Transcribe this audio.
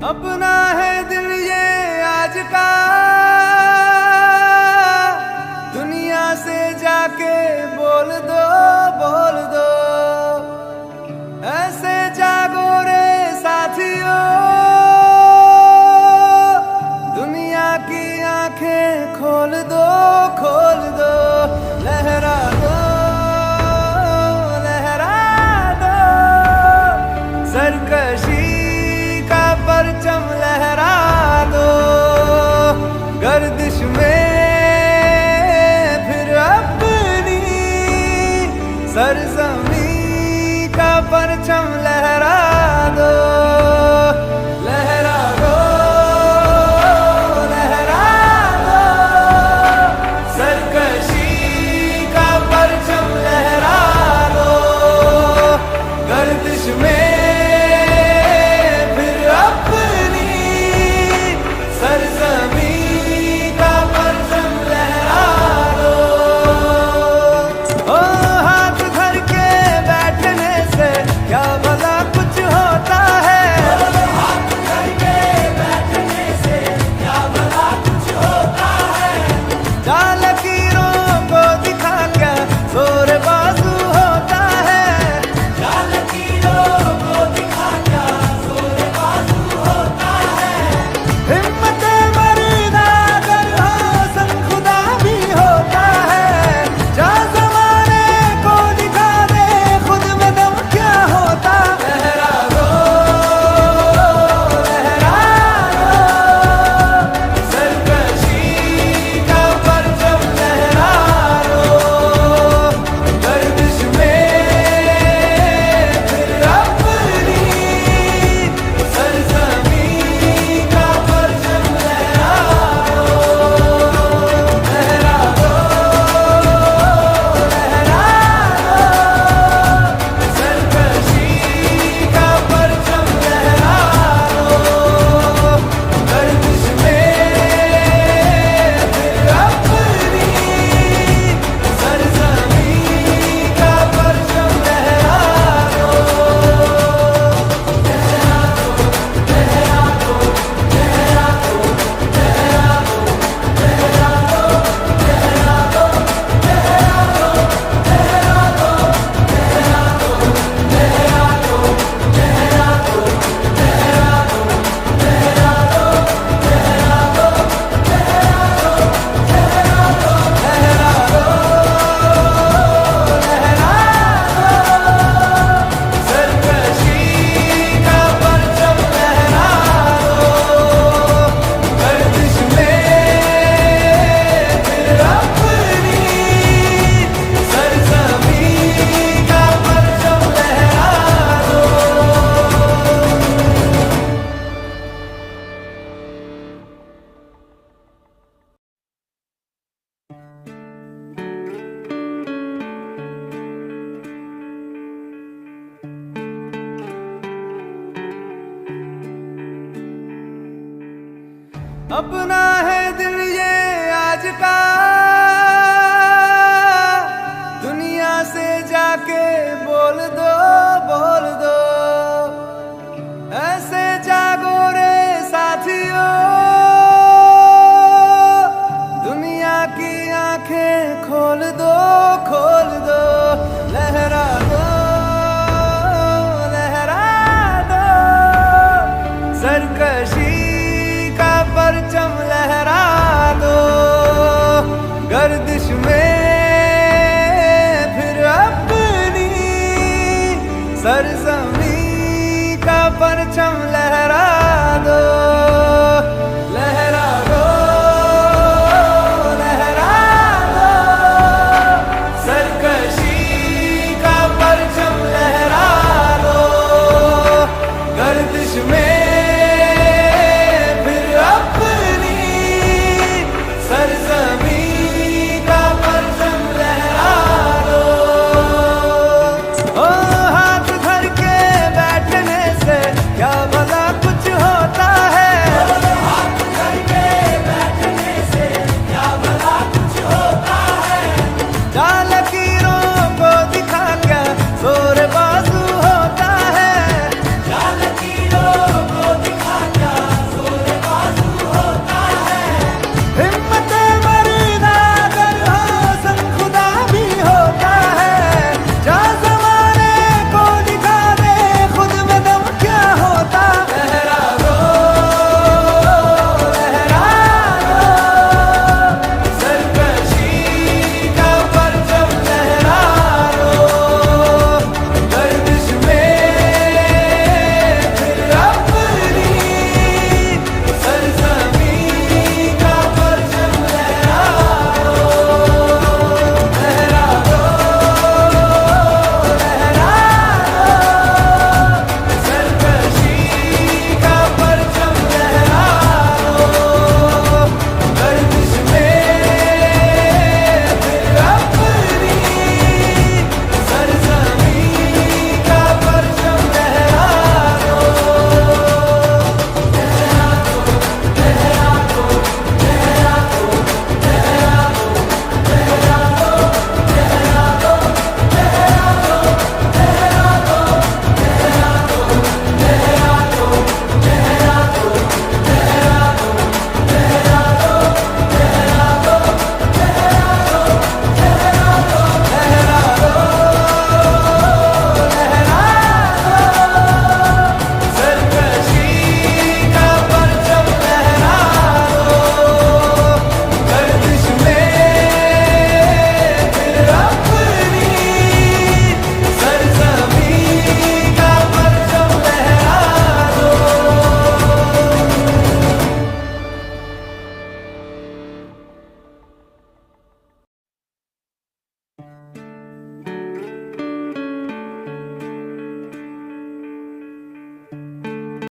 अपना है दिल ये आज का, दुनिया से जाके बोल दो, बोल दो। ऐसे जागो रे साथियों, दुनिया की आंखें खोल दो, खोल दो। लहरा दो, लहरा दो, सरकशी का परचम लहरा दो। गर्दिश में फिर अपनी सरजमी का परचम लहरा दो। लहरा दो, लहरा दो, सरकशी का परचम लहरा दो। गर्दिश में फिर अपनी सरजमी का परचम लहरा दो। ओ हाथ धर के बैठने से क्या भला कुछ होता है। हाथ धर के बैठने से क्या भला कुछ होता है। जाल लकीरों को दिखा क्या जोर बाजू होता है। जाल लकीरों को दिखा क्या जोर बाजू होता है। हिम्मत मर्दा अगर हो संग खुदा भी होता है। जा ज़माने को दिखा दे खुद में दम क्या होता। लहरा दो, लहरा दो, सरकशी का परचम लहरा दो। गर्दिश में फिर अपनी सरजमी का परचम लहरा दो। लहरा दो, लहरा दो, सरकशी का परचम लहरा दो। गर्दिश में फिर अपनी सरजमी का परचम लहरा सरकशी का परचम लहरा दो। गर्दिश में फिर अपनी सरजमी का परचम लहरा दो। अपना है दिल ये आज का, दुनिया से जाके बोल दो, बोल दो। ऐसे जागो रे साथियों, दुनिया की आंखें खोल दो, खोल दो। लहरा दो, लहरा दो, सरकशी का परचम लहरा दो। गर्दिश में फिर अपनी सरजमी का परचम लहरा